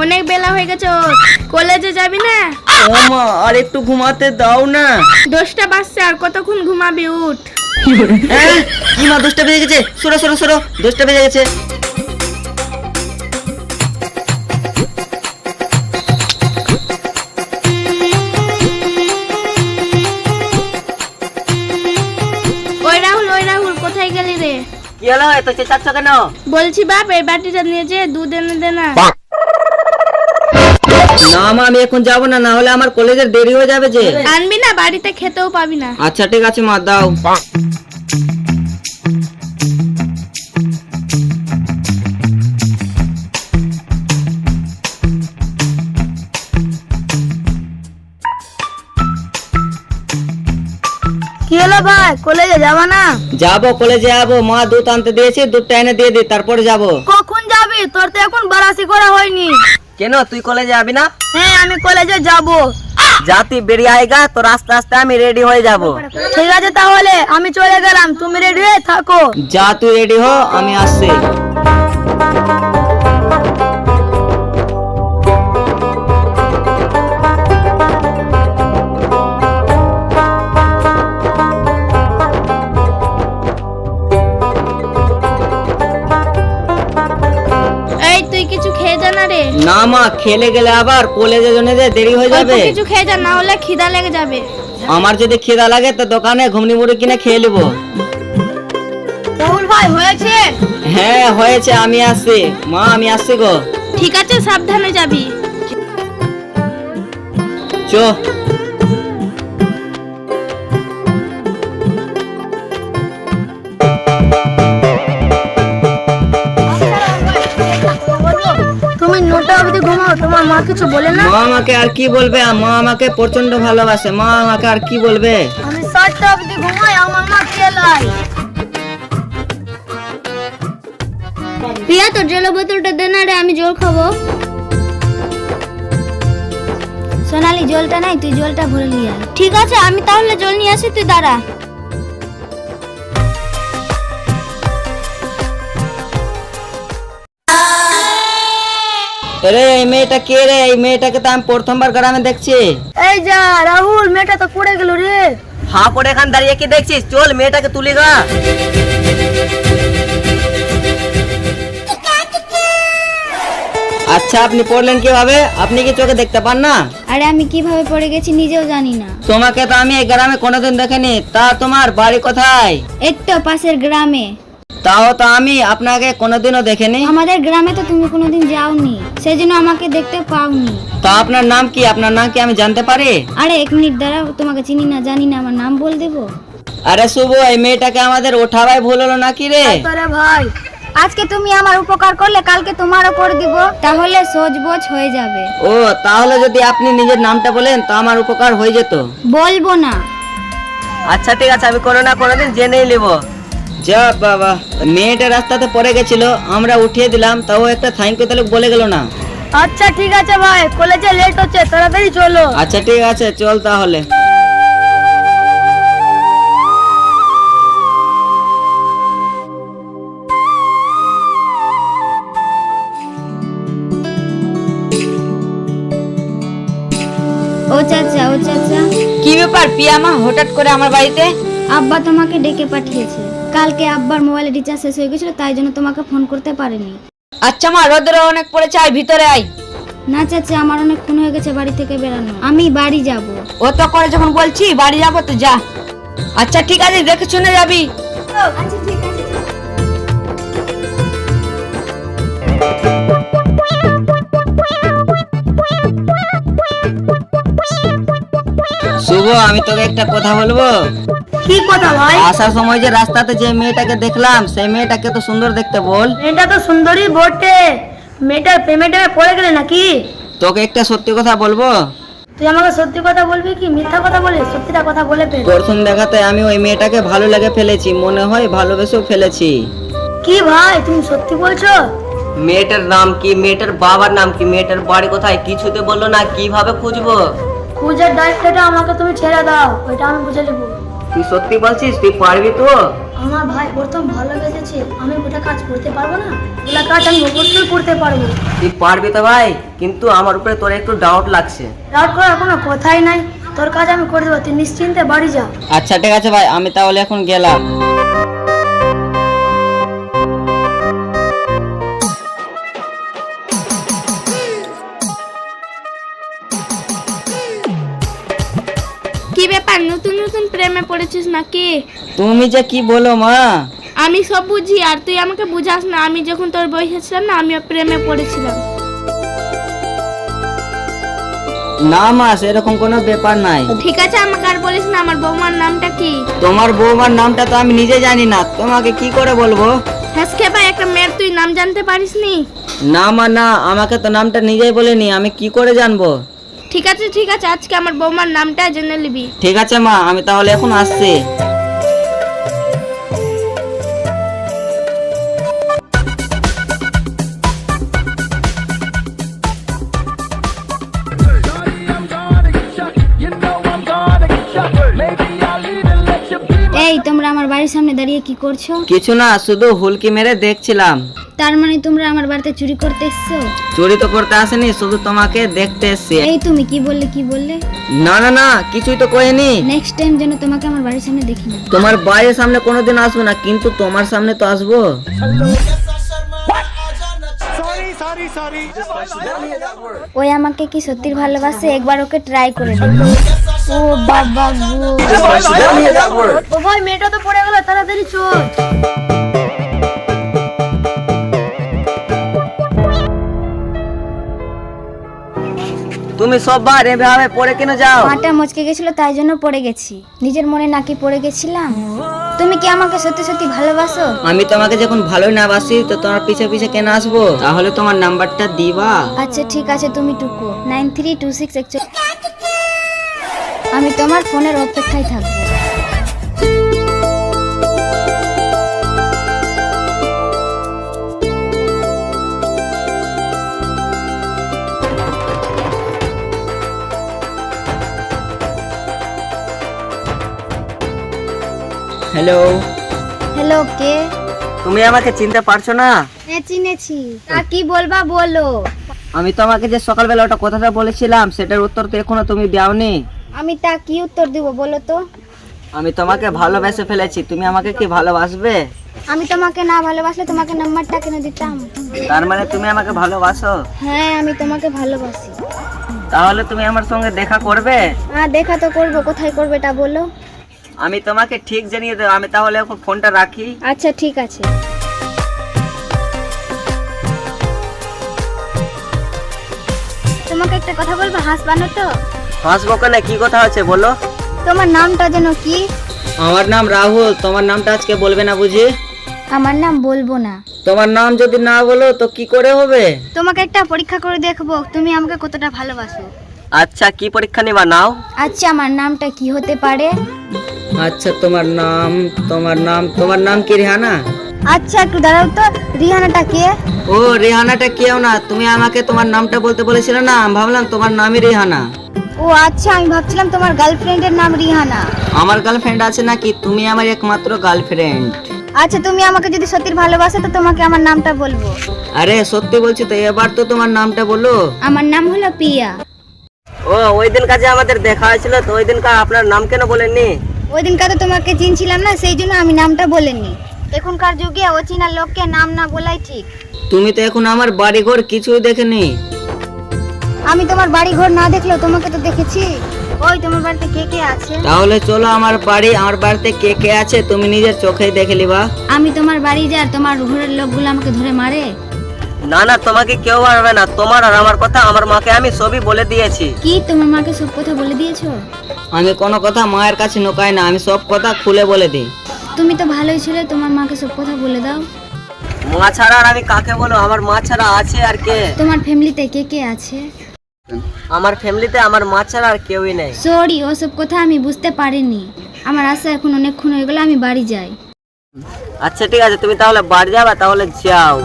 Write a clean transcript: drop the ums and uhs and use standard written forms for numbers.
অনেক বেলা হয়ে গেছে, কলেজে যাবি না? ও মা, আর একটু ঘুমাতে দাও না। 10টা বাজছে, আর কতক্ষণ ঘুমাবি? উঠ। হ্যাঁ, কি মা, 10টা বেজে গেছে। সরো সরো সরো, 10টা বেজে গেছে। ওই রাহুল কোথায় গেলি রে? কি হলো, এত চেঁচাচ্ছ কেন? বলছি বাপ, এই বাটিটা নিয়ে যে দুধ এনে দে না। না মা, আমি এখন যাবো না, না হলে আমার কলেজের দেরি হয়ে যাবে যে। আনবি না, বাড়িতে খেতেও পাবি না। আচ্ছা ঠিক আছে মা, দাও। কি হলো ভাই, কলেজে যাবা না? যাবো, কলেজে যাবো। মা দুধ আনতে দিয়েছি, দুধটা এনে দিয়ে দি, তারপরে যাবো। কখন যাবি? তোর তো এখন বারাসি করা হয়নি। কেন, তুই কলেজে যাবি না? হ্যাঁ, আমি কলেজে যাব। যা, তুই বেরিয়ে আইগা, তোর আস্তে আস্তে আমি রেডি হয়ে যাব। ঠিক আছে, তাহলে আমি চলে গেলাম, তুমি রেডি হয়ে থাকো। যা, তুই রেডি হ, আমি আসছি। এই, তুই কিছু খেয়ে যা না রে। না মা, খেলে গেলে আবার কলেজের জন্য যে দেরি হয়ে অল্প যাবে। কিছু খেয়ে যা, না হলে খিদা লেগে যাবে। আমার যদি খিদা লাগে তো দোকানে ঘুগনি মুড়ি কিনে খেয়ে নেবো। রাহুল ভাই, হয়েছে? হ্যাঁ হয়েছে, আমি আসছি মা, আমি আসছি গো। ঠিক আছে, সাবধানে যাবি। চো। তুমি 9টা অবধি ঘুমাও, তোমার মা কিছু বলে না? মা আমাকে আর কি বলবে, মা আমাকে প্রচন্ড ভালোবাসে, মা আমাকে আর কি বলবে। আমি 7টা অবধি ঘুমাই, আমার মা খেলাই। প্রিয়া, তোর জলের বোতলটা দে না রে, আমি জল খাবো। সোনালি, জলটা নাই, তুই জলটা ভরে নিয়ে আয়। ঠিক আছে, আমি তাহলে জল নিয়ে আসি, তুই দাঁড়া। আরে এই মেয়েটা কে রে? এই মেয়েটাকে তো আমি প্রথমবার গ্রামে দেখছি। এই যা রাহুল, মেয়েটা তো পড়ে গেল রে। হা করে এখান দাঁড়িয়ে কি দেখছিস? চল মেয়েটাকে তুলি গা। আচ্ছা, আপনি পড়লেন কিভাবে? আপনি কি চোখে দেখতে পান না? আরে আমি কিভাবে পড়ে গেছি নিজেও জানি না। তোমাকে তো আমি এই গ্রামে কোনোদিন দেখিনি। তা তোমার বাড়ি কোথায়? এই তো পাশের গ্রামে। তাও তো আমি আপনাকে কোনোদিনও দেখিনি। আমাদের গ্রামে তো তুমি কোনোদিন যাওনি, সেই জন্য আমাকে দেখতে পাওনি। তা আপনার নাম কি? আপনার নাম কি আমি জানতে পারি? আরে 1 মিনিট দাঁড়াও, তোমাকে চিনি না, জানি না, আমার নাম বল দেবো? আরে শুভ, এই মেয়েটাকে আমাদের ওঠাবাই ভুল হলো নাকি রে? আরে ভাই, আজকে তুমি আমার উপকার করলে কালকে তোমারও করে দিব, তাহলে সোজবোজ হয়ে যাবে। ও, তাহলে যদি আপনি নিজের নামটা বলেন তো আমার উপকার হয়ে যেত। বলবো না। আচ্ছা ঠিক আছে, আমি কোনো না কোনোদিন জেনেই নেব। যা বাবা, মেয়েটা রাস্তাতে পড়ে গেছিল, আমরা উঠিয়ে দিলাম, তাও একটা থ্যাংক ইউ তাহলে বলে গেল না। আচ্ছা ঠিক আছে ভাই, কলেজে লেট হচ্ছে, তাড়াতাড়ি চলো। আচ্ছা ঠিক আছে, চল তাহলে। ও চাচা, ও চাচা। কি ব্যাপার পিয়ামা, হঠাৎ করে আমার বাড়িতে? আব্বা তোমাকে ডেকে পাঠিয়েছে। কালকে আব্বার মোবাইলে রিচার্জ শেষ হয়ে গেছিল, তাই জন্য তোমাকে ফোন করতে পারেনি। আচ্ছা মা, রোদ্র অনেক পড়েছে, আয় ভিতরে আয়। না চাচা, আমার অনেকক্ষণ হয়ে গেছে বাড়ি থেকে বেরানো, আমি বাড়ি যাব। ও তো করে যখন বলছি বাড়ি যাবো তো যা। আচ্ছা ঠিক আছে, দেখে শুনে যাবি। আচ্ছা ঠিক আছে। শুভ, আমি তোকে একটা কথা বলবো। কি কথা ভাই? আসার সময় যে রাস্তাতে যে মেয়েটাকে দেখলাম, সেই মেয়েটাকে তো সুন্দর দেখতে, বল। মেয়েটা তো সুন্দরী বটে, মেয়েটার প্রেমে পড়ে গেলে নাকি? তোকে একটা সত্যি কথা বলবো। তুই আমাকে সত্যি কথা বলবি কি মিথ্যা কথা বলিস? সত্যিটা কথা বলে ফেল। প্রথম দেখাতে আমি ওই মেয়েটাকে ভালো লেগে ফেলেছি, মনে হয় ভালোবেসেও ফেলেছি। কি ভাই, তুমি সত্যি বলছো? মেয়েটার নাম কি, মেয়েটার বাবার নাম কি, মেয়েটার বাড়ি কোথায়, কিছুতে বললো না, কিভাবে খুঁজবো? খুঁজে দায়িত্বটা আমাকে তুমি ছেড়ে দাও, ওইটা আমি বুঝে নেবো। তুই সত্যি বলছিস? তুই পারবি তো? আমার ভাই প্রথম ভালোবেসেছে, আমি ওটা কাজ করতে পারবো না? ওটা কাজ আমি অবশ্যই করতে পারবো। তুই পারবি তো ভাই, কিন্তু আমার উপরে তোর একটু ডাউট লাগছে। রাউট করার কোনো কথাই নাই, তোর কাজ আমি করে দেবো, তুই নিশ্চিন্তে বাড়ি যা। আচ্ছা ঠিক আছে ভাই, আমি তাহলে এখন গেলাম। কি ব্যাপার, নতুন নতুন প্রেমে পড়েছিস নাকি? তুমি যে কি বলো মা? আমি সব বুঝি আর তুই আমাকে বুঝাস না। আমি যখন তোর বয়সে ছিলাম না, আমিও প্রেমে পড়েছিলাম। না মা, সেরকম কোনো ব্যাপার নাই। ঠিক আছে, আমাকে আর বলিস না। আমার বৌমার নামটা কি? তোমার বৌমার নামটা তো আমি নিজে জানি না, তোমাকে কি করে বলবো? হাসকে ভাই, একটা মেয়ের তুই নাম জানতে পারিসনি? না মা না, আমাকে তো নামটা নিজেই বলেনি, আমি কি করে জানবো? ঠিক আছে ঠিক আছে, আজকে আমার বৌমার নামটা জেনে নিবি। ঠিক আছে মা, আমি তাহলে এখন আসছি। এই, তোমরা আমার বাড়ির সামনে দাঁড়িয়ে কি করছো? কিছু না, শুধু হুলকি মেরে দেখছিলাম। তার মানে তোমরা আমার বাড়িতে চুরি করতে এসছো? চুরি তো করতে আসেনি, শুধু তোমাকে দেখতে এসছি। এই, তুমি কি বললে? না না না, কিছুই তো কইনি। নেক্সট টাইম যেন তোমাকে আমার বাড়ির সামনে দেখি না। তোমার বাড়ির সামনে কোনোদিন আসবো না, কিন্তু তোমার সামনে তো আসবো। ওই আমাকে কি সত্যি ভালোবাসে? একবার ওকে ট্রাই করে দেখো। ও বাবা গো! ও ভাই, মেয়েটা তো পড়ে গেল, তাড়াতাড়ি চল। তুমি সববার এভাবে পড়ে কেন যাও? মাটা মচকে গেছিল, তাই জন্য পড়ে গেছি। নিজের মনে নাকি পড়ে গেছিলাম। তুমি কি আমাকে সত্যি সত্যি ভালোবাসো? আমি তোমাকে যখন ভালোই না বাসি, তো তোমার পিছে পিছে কেন আসবো? তাহলে তোমার নাম্বারটা দিবা? আচ্ছা ঠিক আছে, তুমি টুকো 9326 actually। আমি তোমার ফোনের অপেক্ষায় থাকবো। হ্যালো। হ্যালো, কে? তুমি আমাকে চিনতে পারছো না? হ্যাঁ, চিনেছি। তা কি বলবা বলো। আমি তোমাকে যে সকালবেলা ওটা কথাটা বলেছিলাম, সেটার উত্তর তো এখনো তুমি দাওনি। আমি তা কি উত্তর দিব বলো তো? আমি তোমাকে ভালোবেসে ফেলেছি, তুমি আমাকে কি ভালোবাসবে? আমি তোমাকে না ভালোবাসলে তোমাকে নাম্বারটা কেন দিতাম? তার মানে তুমি আমাকে ভালোবাসো? হ্যাঁ, আমি তোমাকে ভালোবাসি। তাহলে তুমি আমার সঙ্গে দেখা করবে? হ্যাঁ, দেখা তো করবো। কোথায় করবে এটা বলো। আমি তোমাকে ঠিক জানিয়ে দেবো। আমি তাহলে এখন ফোনটা রাখি। আচ্ছা ঠিক আছে। তোমাকে একটা কথা বলবো, হাসবা না তো? হাসবো কেন? কি কথা আছে বলো। তোমার নামটা যেন কি? আমার নাম রাহুল। তোমার নামটা আজকে বলবে না বুঝি? আমার নাম বলবো না। তোমার নাম যদি না বলো তো কি করে হবে? তোমাকে একটা পরীক্ষা করে দেখবো তুমি আমাকে কতটা ভালোবাসো। আচ্ছা, কি পরীক্ষা নিবা নাও? আচ্ছা, আমার নামটা কি হতে পারে? আচ্ছা, তোমার নাম কি রেহানা? আচ্ছা, একটু দাঁড়াও তো। রিহানাটা কে? ও, রেহানাটা কেউ না, তুমি আমাকে তোমার নামটা বলতে বলেছিলে না, আমি ভাবলাম তোমার নামই রেহানা। ও আচ্ছা, আমি ভাবছিলাম তোমার গার্লফ্রেন্ডের নাম রিহানা। আমার গার্লফ্রেন্ড আছে নাকি? তুমি আমার একমাত্র গার্লফ্রেন্ড। আচ্ছা, তুমি আমাকে যদি সত্যি ভালোবাসো তো তোমাকে আমার নামটা বলবো। আরে সত্যি বলছি তো, এবার তো তোমার নামটা বলো। আমার নাম হলো পিয়া। ও, ওই দিন কাজে আমাদের দেখা হয়েছিল, তো ওই দিনকার আপনার নাম কেন বলেননি? ওই দিনকার তো তোমাকে চিনছিলাম না, সেই জন্য আমি নামটা বলিনি। এখনকার যুগে অচেনা লোককে নাম না বলাই ঠিক। তুমি তো এখন আমার বাড়ি ঘর কিছুই দেখেনি। আমি তোমার বাড়ি ঘর না দেখলেও তোমাকে তো দেখেছি। ওই, তোমার বাড়িতে কে কে আছে? তাহলে চলো আমার বাড়িতে কে কে আছে তুমি নিজের চোখেই দেখে নিবা। আমি তোমার বাড়ি যাই আর তোমার ঘরের লোকগুলো আমাকে ধরে মারে? না না, তোমাকে কেউ মারবে না। তোমার আর আমার কথা আমার মাকে আমি সবই বলে দিয়েছি। কি, তোমার মাকে সব কথা বলে দিয়েছো? আমি কোনো কথা মায়ের কাছে লুকাই না, আমি সব কথা খুলে বলে দিই। তুমি তো ভালোই ছিলে, তোমার মাকে সব কথা বলে দাও। মা ছাড়া আর আমি কাকে বলো? আমার মা ছাড়া আছে আর কে? তোমার ফ্যামিলিতে কে কে আছে? আমার ফ্যামিলিতে আমার মা ছাড়া আর কেউই নেই। সরি, ওসব কথা আমি বুঝতে পারিনি। আমার আসা এখন অনেকক্ষণ হয়ে গেল, আমি বাড়ি যাই। আচ্ছা ঠিক আছে, তুমি তাহলে বাড়ি যাবা, তাহলে যাও।